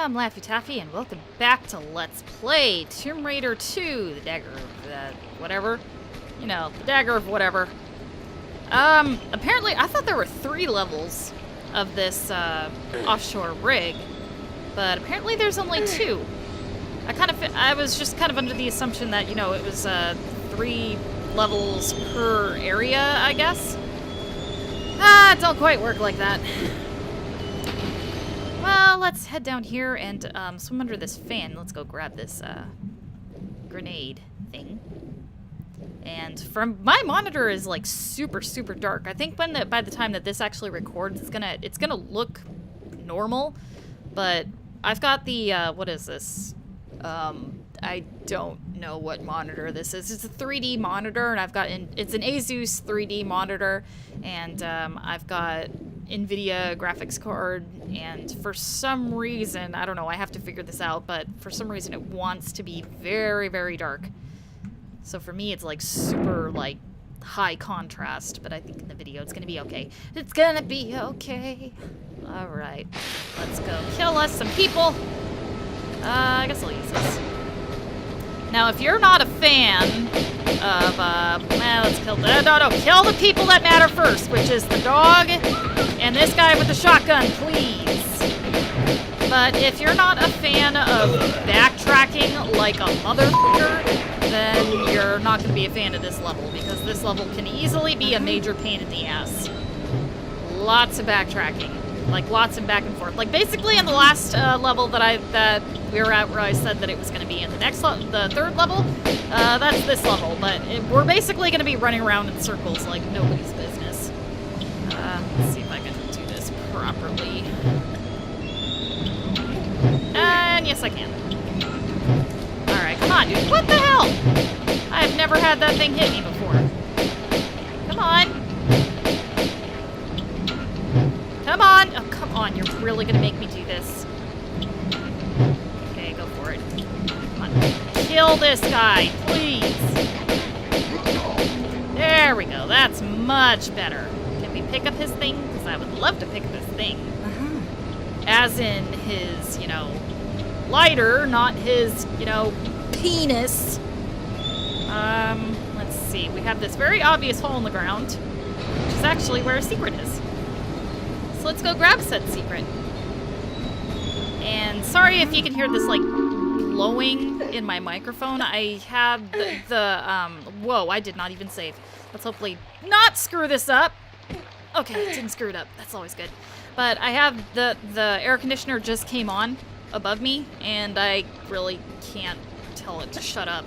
I'm Laffy Taffy, and welcome back to Let's Play Tomb Raider 2, the Dagger of, whatever. You know, the Dagger of whatever. Apparently, I thought there were 3 levels of this, offshore rig, but apparently there's only 2. I was just kind of under the assumption that, you know, it was, 3 levels per area, I guess. It don't quite work like that. Well, let's head down here and swim under this fan. Let's go grab this grenade thing. And from my monitor is like super dark. I think by the time that this actually records, it's gonna look normal. But I've got the what is this? I don't know what monitor this is. It's a 3D monitor, and it's an Asus 3D monitor, and I've got NVIDIA graphics card, and for some reason, I don't know, I have to figure this out, but for some reason it wants to be very dark. So for me, it's like super like high contrast, but I think in the video it's gonna be okay. It's gonna be okay. All right, let's go kill us some people. I guess I'll use this. Now, if you're not a fan of, let's kill kill the people that matter first, which is the dog and this guy with the shotgun, please. But if you're not a fan of backtracking like a motherfucker, then you're not going to be a fan of this level, because this level can easily be a major pain in the ass. Lots of backtracking. Like, lots of back and forth. Like, basically in the last level that we were at, where I said that it was going to be in the next the 3rd level, that's this level. But we're basically going to be running around in circles like nobody's business. Let's see if I can do this properly. And yes, I can. Alright, come on, dude. What the hell? I have never had that thing hit me before. Come on. Come on! Oh, come on, you're really gonna make me do this. Okay, go for it. Come on. Kill this guy, please! There we go, that's much better. Can we pick up his thing? Because I would love to pick up his thing. As in his, you know, lighter, not his, you know, penis. Let's see. We have this very obvious hole in the ground, which is actually where a secret is. So let's go grab said secret. And sorry if you can hear this, like, blowing in my microphone. I have whoa, I did not even save. Let's hopefully not screw this up. Okay, didn't screw it up. That's always good. But I have the air conditioner just came on above me, and I really can't tell it to shut up.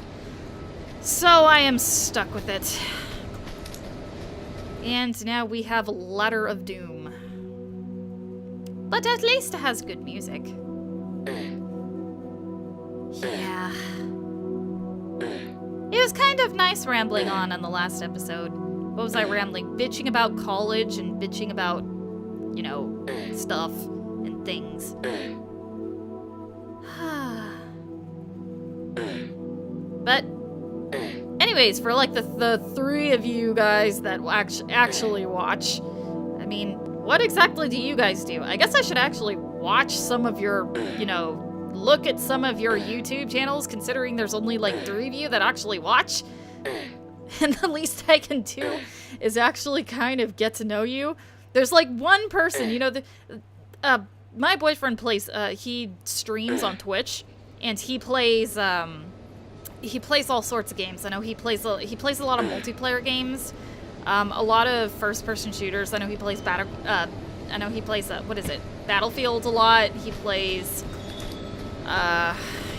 So I am stuck with it. And now we have Ladder of Doom. But at least it has good music. Yeah. It was kind of nice rambling on the last episode. What was I rambling? Bitching about college and bitching about, you know, stuff and things. But anyways, for like the 3 of you guys that actually watch, I mean, what exactly do you guys do? I guess I should actually watch some of your, you know, look at some of your YouTube channels, considering there's only like 3 of you that actually watch. And the least I can do is actually kind of get to know you. There's like one person, you know, my boyfriend plays, he streams on Twitch, and he plays all sorts of games. I know he plays a lot of multiplayer games. A lot of first-person shooters. I know he plays what is it? Battlefield a lot. He plays,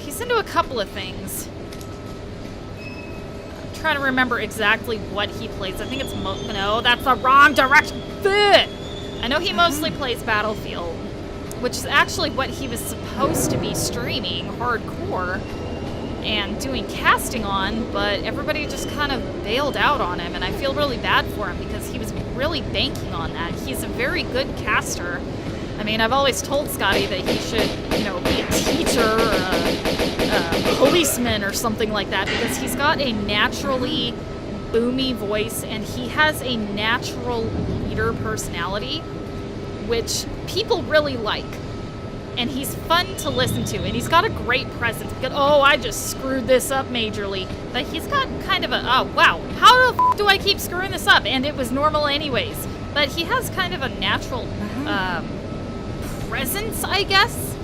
he's into a couple of things. I'm trying to remember exactly what he plays. I think it's no, that's the wrong direction. I know he mostly plays Battlefield, which is actually what he was supposed to be streaming hardcore and doing casting on, but everybody just kind of bailed out on him, and I feel really bad for him because he was really banking on that. He's a very good caster. I mean, I've always told Scotty that he should, you know, be a teacher or a policeman or something like that, because he's got a naturally boomy voice, and he has a natural leader personality, which people really like. and he's fun to listen to, and he's got a great presence. Oh, I just screwed this up majorly. But he's got kind of a, oh, wow, how the f do I keep screwing this up? And it was normal anyways. But he has kind of a natural presence, I guess.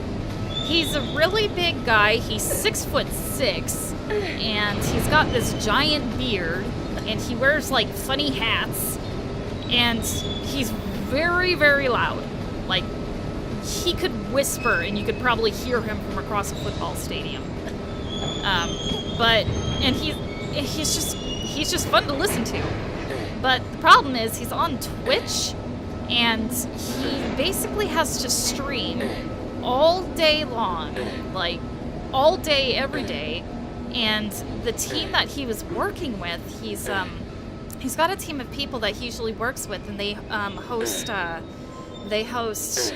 He's a really big guy. He's 6'6", and he's got this giant beard, and he wears, like, funny hats, and he's very, very loud. Like, he could whisper, and you could probably hear him from across a football stadium. And he's just fun to listen to. But the problem is, he's on Twitch, and he basically has to stream all day long, like, all day, every day. And the team that he was working with, he's got a team of people that he usually works with, and they host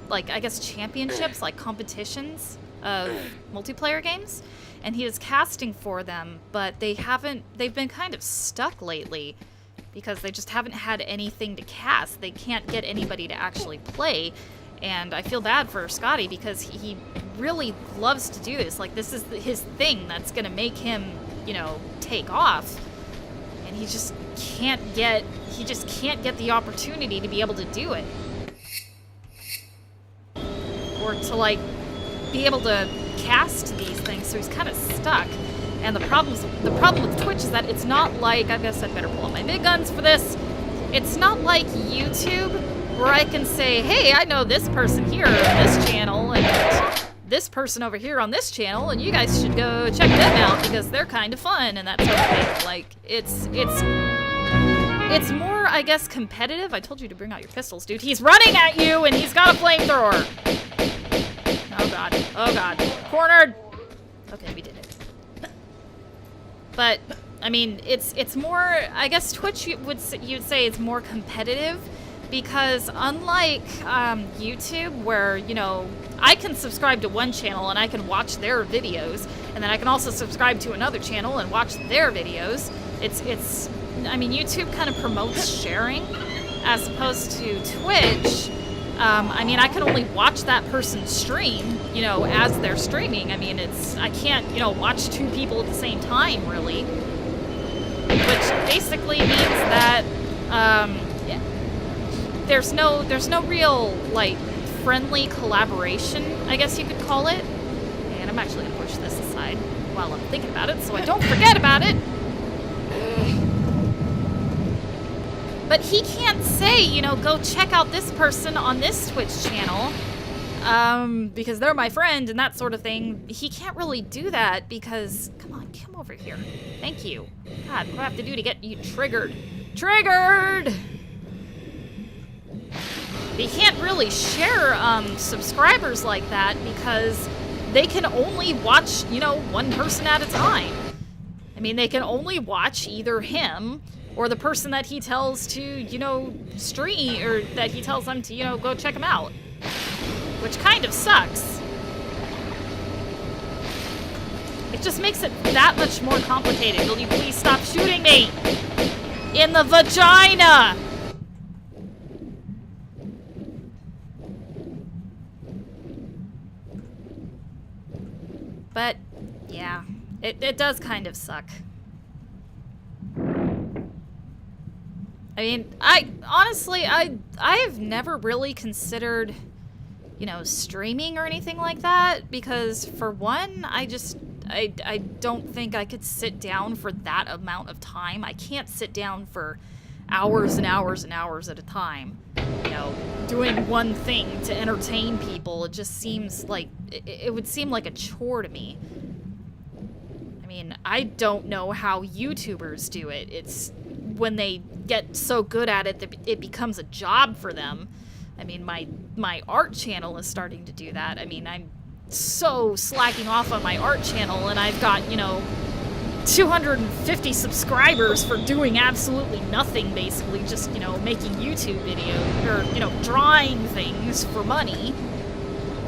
like, I guess, championships, like competitions of multiplayer games, and he was casting for them, but they've been kind of stuck lately because they just haven't had anything to cast. They can't get anybody to actually play, and I feel bad for Scotty because he really loves to do this. Like, this is his thing that's gonna make him, you know, take off, and he just can't get the opportunity to be able to do it. Or to, like, be able to cast these things, so he's kind of stuck. And the problem with Twitch is that it's not like, I guess I'd better pull out my big guns for this. It's not like YouTube, where I can say, hey, I know this person here on this channel, and this person over here on this channel, and you guys should go check them out because they're kind of fun, and that sort of thing. Like, it's more, I guess, competitive. I told you to bring out your pistols, dude. He's running at you, and he's got a flamethrower. Oh god. Oh god. Cornered! Okay, we did it. But, I mean, it's more, I guess Twitch you'd say it's more competitive, because unlike YouTube, where, you know, I can subscribe to one channel and I can watch their videos, and then I can also subscribe to another channel and watch their videos. I mean, YouTube kind of promotes sharing, as opposed to Twitch. I mean, I can only watch that person stream, you know, as they're streaming. I mean, I can't, you know, watch two people at the same time, really. Which basically means that, there's no real, like, friendly collaboration, I guess you could call it. And I'm actually gonna push this aside while I'm thinking about it, so I don't forget about it. But he can't say, you know, go check out this person on this Twitch channel, because they're my friend and that sort of thing. He can't really do that because, come on, come over here. Thank you. God, what do I have to do to get you triggered? Triggered! He can't really share subscribers like that because they can only watch, you know, one person at a time. I mean, they can only watch either him or the person that he tells to, you know, stream, or that he tells them to, you know, go check him out. Which kind of sucks. It just makes it that much more complicated. Will you please stop shooting me? In the vagina! But, yeah, it does kind of suck. I mean, honestly, I've never really considered, you know, streaming or anything like that, because for one, I don't think I could sit down for that amount of time. I can't sit down for hours and hours and hours at a time, you know, doing one thing to entertain people. It just seems like, it would seem like a chore to me. I mean, I don't know how YouTubers do it. It's when they get so good at it that it becomes a job for them. I mean, my art channel is starting to do that. I mean, I'm so slacking off on my art channel, and I've got, you know, 250 subscribers for doing absolutely nothing, basically, just, you know, making YouTube videos, or, you know, drawing things for money,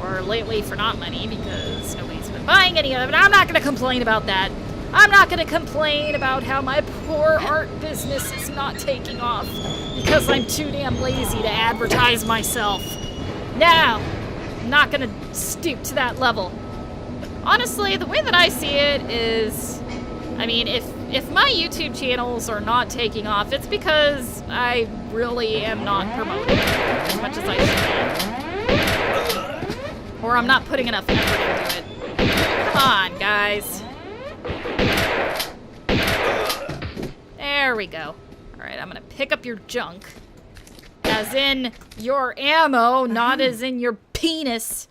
or lately for not money, because nobody's been buying any of it. I'm not gonna complain about that. I'm not gonna complain about how my poor art business is not taking off, because I'm too damn lazy to advertise myself. Now, I'm not gonna stoop to that level. Honestly, the way that I see it is, I mean, if my YouTube channels are not taking off, it's because I really am not promoting it as much as I should. Or I'm not putting enough effort into it. Come on, guys. There we go. Alright, I'm gonna pick up your junk. As in your ammo, not as in your penis.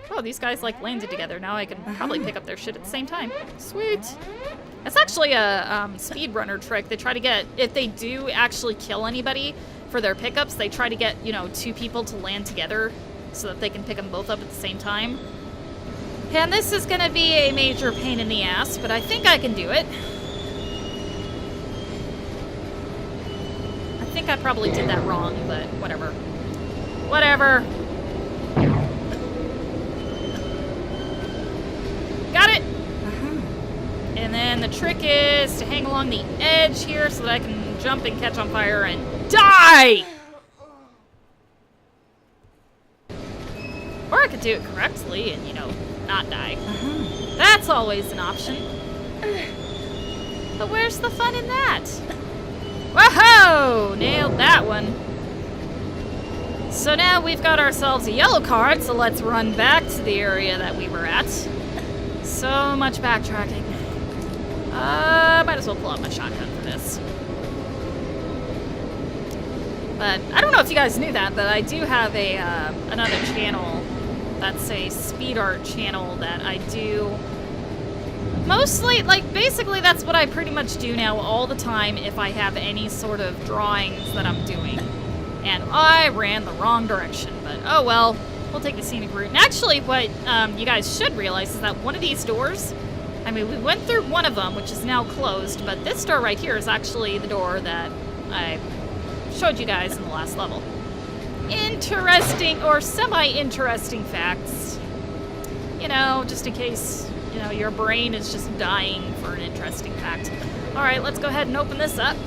Oh, these guys like landed together. Now I can probably pick up their shit at the same time. Sweet. That's actually a speedrunner trick. They try to get, if they do actually kill anybody for their pickups, they try to get, you know, 2 people to land together so that they can pick them both up at the same time. And this is gonna be a major pain in the ass, but I think I can do it. I think I probably did that wrong, but whatever. Whatever. Got it! And then the trick is to hang along the edge here so that I can jump and catch on fire and die! Or I could do it correctly and, you know, not die. That's always an option. But where's the fun in that? Whoa! Nailed that one. So now we've got ourselves a yellow card, so let's run back to the area that we were at. So much backtracking. Might as well pull out my shotgun for this. But I don't know if you guys knew that, but I do have a another channel that's a speed art channel that I do mostly, like, basically that's what I pretty much do now all the time if I have any sort of drawings that I'm doing. And I ran the wrong direction, but oh well, we'll take the scenic route. And actually what you guys should realize is that one of these doors, I mean, we went through one of them, which is now closed, but this door right here is actually the door that I showed you guys in the last level. Interesting, or semi-interesting facts. You know, just in case, you know, your brain is just dying for an interesting fact. Alright, let's go ahead and open this up.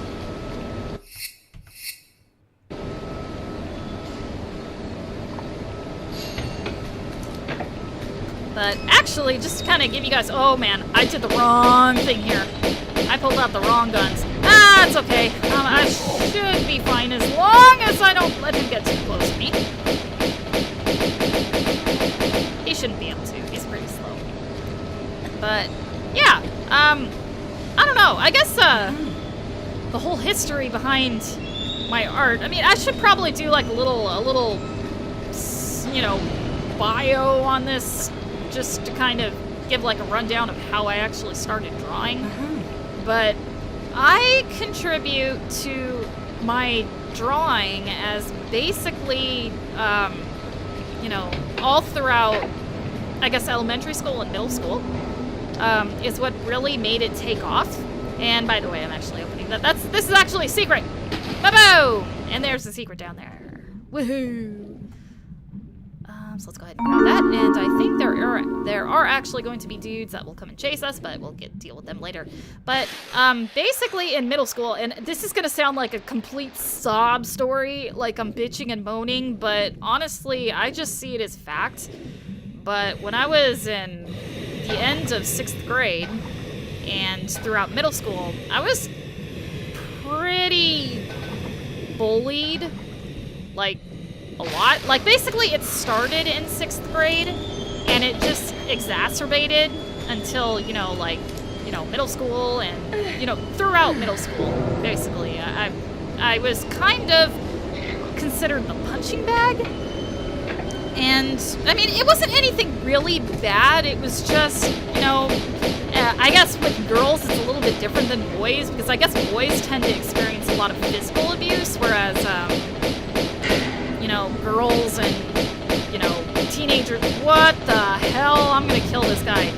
But actually, just to kind of give you guys, oh man, I did the wrong thing here. I pulled out the wrong guns. Ah, it's okay. I should be fine as long as I don't let him get too close to me. He shouldn't be able to. He's pretty slow. But yeah, I don't know. I guess the whole history behind my art. I mean, I should probably do like a little, you know, bio on this, just to kind of give like a rundown of how I actually started drawing. But I contribute to my drawing as basically, you know, all throughout, I guess, elementary school and middle school, is what really made it take off. And by the way, I'm actually opening that. This is actually a secret. Boom! And there's the secret down there. Woohoo! So let's go ahead and grab that, and I think there are actually going to be dudes that will come and chase us, but we'll deal with them later. But basically in middle school, and this is going to sound like a complete sob story, like I'm bitching and moaning, but honestly, I just see it as fact. But when I was in the end of 6th grade and throughout middle school, I was pretty bullied, like, a lot. Like, basically it started in 6th grade and it just exacerbated until, you know, like, you know, middle school and, you know, throughout middle school, basically. I was kind of considered the punching bag. And, I mean, it wasn't anything really bad. It was just, you know, I guess with girls it's a little bit different than boys, because I guess boys tend to experience a lot of physical abuse, whereas, you know, girls and, you know, teenagers. What the hell? I'm gonna kill this guy.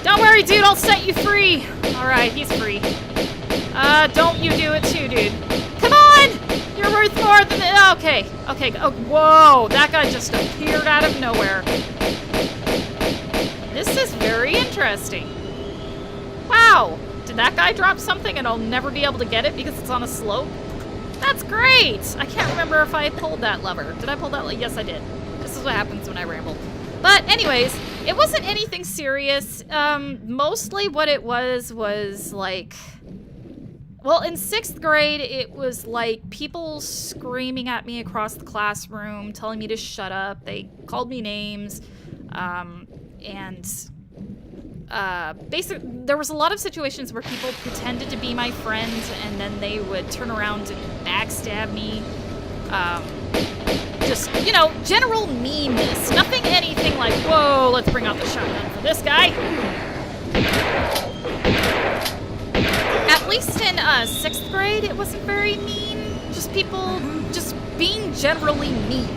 Don't worry, dude, I'll set you free. Alright, he's free. Don't you do it too, dude. Come on! You're worth more than the— okay. Okay, oh, whoa, that guy just appeared out of nowhere. This is very interesting. Wow, did that guy drop something and I'll never be able to get it because it's on a slope? That's great! I can't remember if I pulled that lever. Did I pull that lever? Yes, I did. This is is what happens when I ramble. But anyways, it wasn't anything serious. Mostly what it was like... Well, in 6th grade, it was like people screaming at me across the classroom, telling me to shut up. They called me names. Basically, there was a lot of situations where people pretended to be my friends, and then they would turn around and backstab me. Just, you know, general meanness. Nothing anything like, whoa, let's bring out the shotgun for this guy. At least in 6th grade, it wasn't very mean. Just people just being generally mean.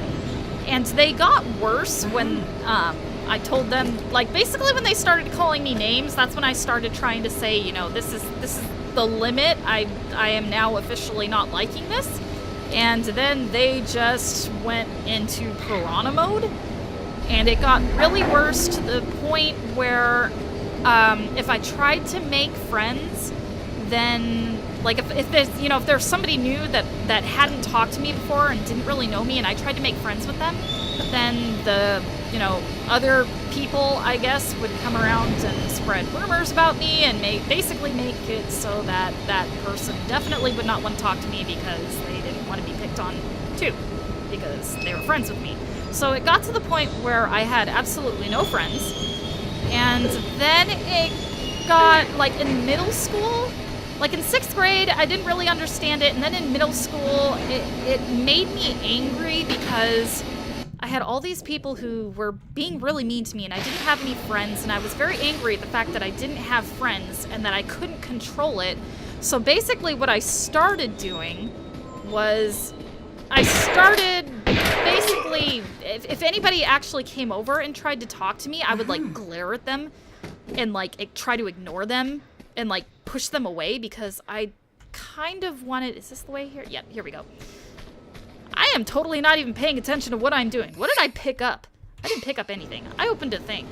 And they got worse when I told them, like, basically when they started calling me names, that's when I started trying to say, you know, this is the limit. I am now officially not liking this. And then they just went into piranha mode. And it got really worse to the point where if I tried to make friends, then, like, if there's, you know, if there's somebody new that hadn't talked to me before and didn't really know me, and I tried to make friends with them, then the, you know, other people, I guess, would come around and spread rumors about me and basically make it so that that person definitely would not want to talk to me because they didn't want to be picked on too, because they were friends with me. So it got to the point where I had absolutely no friends, and then it got, like, in middle school, like in 6th grade, I didn't really understand it, and then in middle school, it made me angry because I had all these people who were being really mean to me, and I didn't have any friends, and I was very angry at the fact that I didn't have friends and that I couldn't control it. So basically what I started doing was I started basically, if anybody actually came over and tried to talk to me, I would, like, glare at them and, like, try to ignore them and, like, push them away because I kind of wanted... Is this the way here? Yeah, here we go. I am totally not even paying attention to what I'm doing. What did I pick up? I didn't pick up anything. I opened a thing.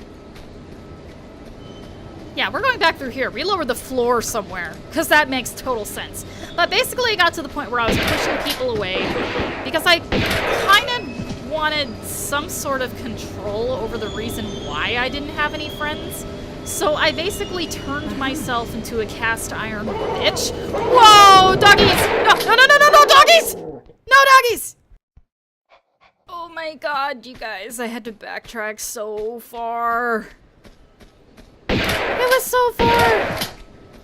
Yeah, we're going back through here. We lowered the floor somewhere, because that makes total sense. But basically, it got to the point where I was pushing people away, because I kind of wanted some sort of control over the reason why I didn't have any friends. So I basically turned myself into a cast iron bitch. Whoa, doggies! No, doggies! No, doggies! Oh my god, you guys, I had to backtrack so far. It was so far!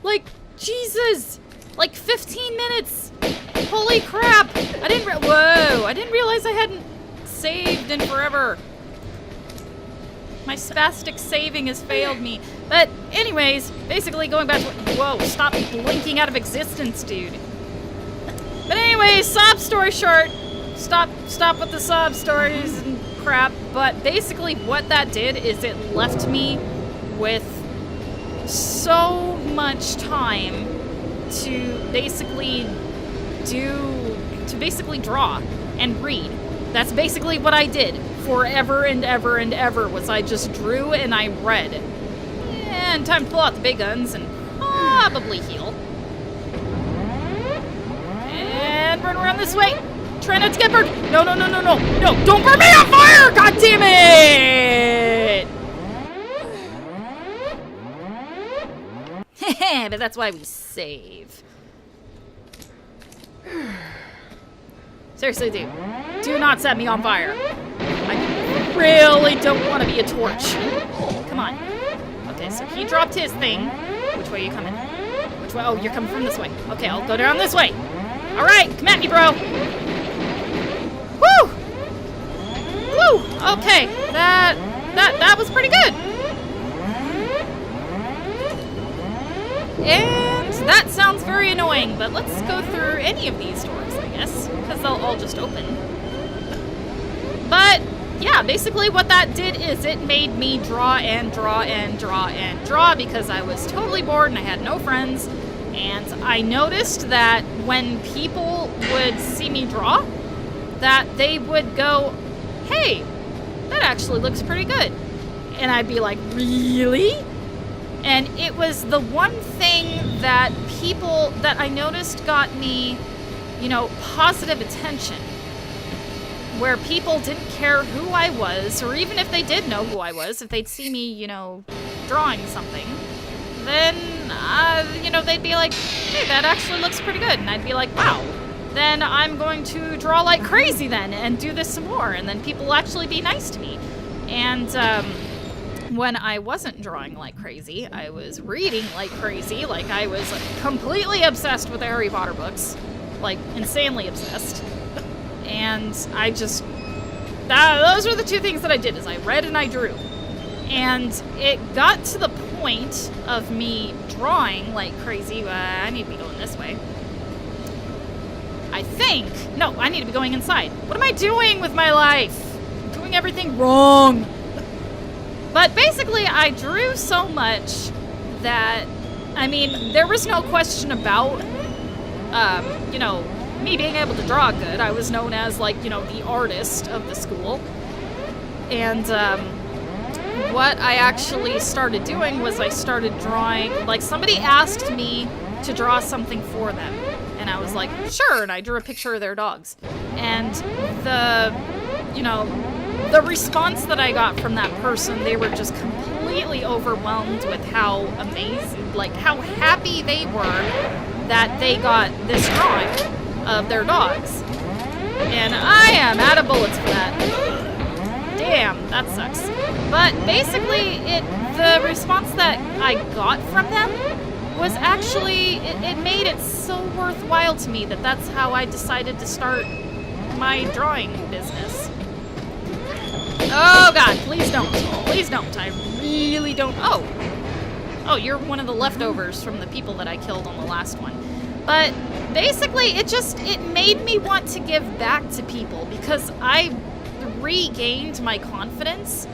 Like, Jesus! Like 15 minutes! Holy crap! I didn't realize I hadn't saved in forever. My spastic saving has failed me. But anyways, basically going back to... Whoa, stop blinking out of existence, dude. But anyways, sob story short. Stop with the sob stories and crap. But basically what that did is it left me with so much time to basically draw and read. That's basically what I did forever and ever and ever, was I just drew and I read. And time to pull out the big guns and probably heal. And run around this way. Try not to get burned. No, don't burn me on fire! God damn it! But that's why we save. Seriously, dude. Do not set me on fire. I really don't want to be a torch. Come on. Okay, so he dropped his thing. Which way are you coming? Which way? Oh, you're coming from this way. Okay, I'll go down this way. All right, come at me, bro. Woo! Woo! Okay, that was pretty good. And that sounds very annoying, but let's go through any of these doors, I guess, because they'll all just open. But yeah, basically what that did is it made me draw and draw and draw and draw because I was totally bored and I had no friends. And I noticed that when people would see me draw, that they would go, hey, that actually looks pretty good. And I'd be like, really? And it was the one thing that people that I noticed got me, you know, positive attention where people didn't care who I was, or even if they did know who I was, if they'd see me, you know, drawing something, then, you know, they'd be like, hey, that actually looks pretty good. And I'd be like, wow, then I'm going to draw like crazy then and do this some more. And then people will actually be nice to me. And when I wasn't drawing like crazy, I was reading like crazy. Like I was completely obsessed with the Harry Potter books, like insanely obsessed. And I just, those were the two things that I did, is I read and I drew. And it got to the point of me drawing like crazy. I need to be going this way. I think, no, I need to be going inside. What am I doing with my life? I'm doing everything wrong. But basically, I drew so much that, I mean, there was no question about, you know, me being able to draw good. I was known as, like, you know, the artist of the school. And what I actually started doing was I started drawing, like, somebody asked me to draw something for them. And I was like, sure, and I drew a picture of their dogs. And the, you know, the response that I got from that person, they were just completely overwhelmed with how amazing, like how happy they were that they got this drawing of their dogs. And I am out of bullets for that. Damn, that sucks. But basically, the response that I got from them was actually, it made it so worthwhile to me that that's how I decided to start my drawing business. Oh god, please don't. Please don't. I really don't. Oh, you're one of the leftovers from the people that I killed on the last one. But basically, it made me want to give back to people because I regained my confidence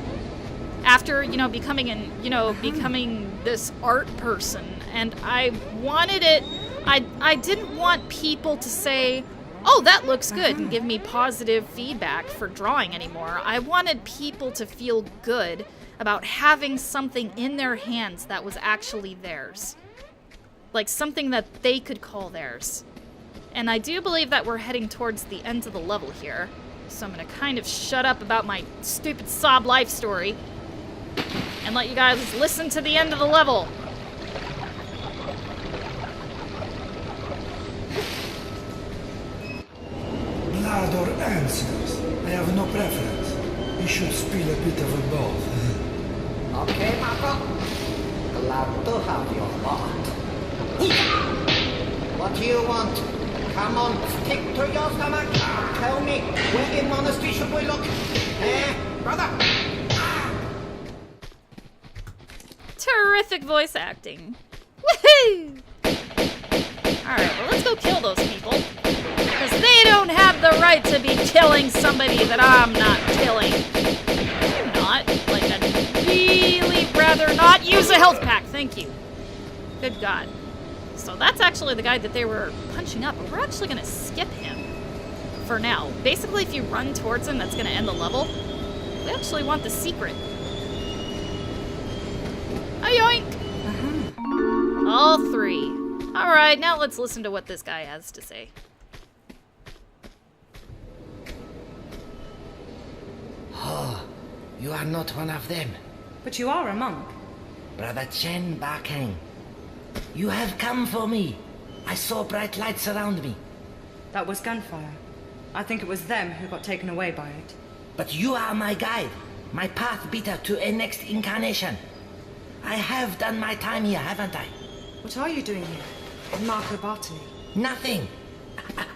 after, you know, becoming this art person. And I wanted it, I didn't want people to say, oh, that looks good, and give me positive feedback for drawing anymore. I wanted people to feel good about having something in their hands that was actually theirs. Like something that they could call theirs. And I do believe that we're heading towards the end of the level here. So I'm gonna kind of shut up about my stupid sob life story and let you guys listen to the end of the level. Blood or answers? I have no preference. You should spill a bit of both. Okay, Marco. Glad to have your heart. What do you want? Come on, stick to your stomach. Tell me, where in monastery should we look? Brother? Terrific voice acting. Woohoo! Alright, well, let's go kill those people. Because they don't have the right to be killing somebody that I'm not killing. I'm not. Like, I'd really rather not use a health pack. Thank you. Good God. So that's actually the guy that they were punching up, but we're actually going to skip him for now. Basically, if you run towards him, that's going to end the level. We actually want the secret. Yoink! All three. Alright, now let's listen to what this guy has to say. Oh, you are not one of them. But you are a monk. Brother Chen Bakeng. You have come for me. I saw bright lights around me. That was gunfire. I think it was them who got taken away by it. But you are my guide, my path beater to a next incarnation. I have done my time here, haven't I? What are you doing here? In Marco Bartoli? Nothing.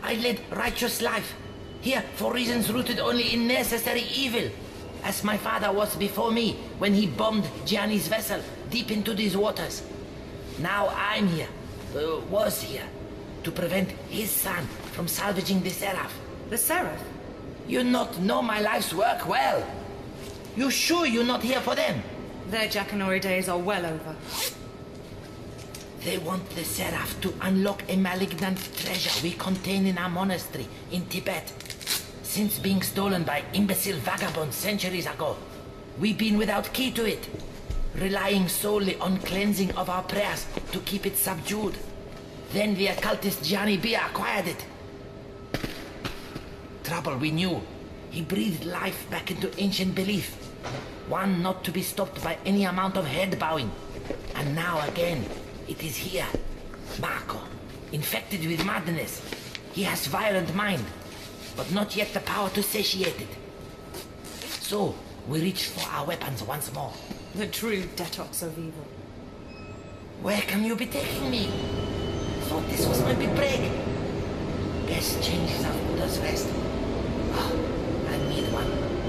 I led righteous life. Here for reasons rooted only in necessary evil. As my father was before me when he bombed Gianni's vessel deep into these waters. Now I'm here, was here, to prevent his son from salvaging the Seraph. The Seraph? You not know my life's work well. You sure you're not here for them? Their Jackanory days are well over. They want the Seraph to unlock a malignant treasure we contain in our monastery in Tibet. Since being stolen by imbecile vagabonds centuries ago, we've been without key to it, relying solely on cleansing of our prayers to keep it subdued. Then the occultist Gianni B acquired it. Trouble we knew. He breathed life back into ancient belief. One not to be stopped by any amount of head bowing. And now again, it is here. Marco, infected with madness. He has violent mind, but not yet the power to satiate it. So, we reach for our weapons once more. The true detox of evil. Where can you be taking me? Thought this was my big break. Best changes are good as rest. Oh, I need one.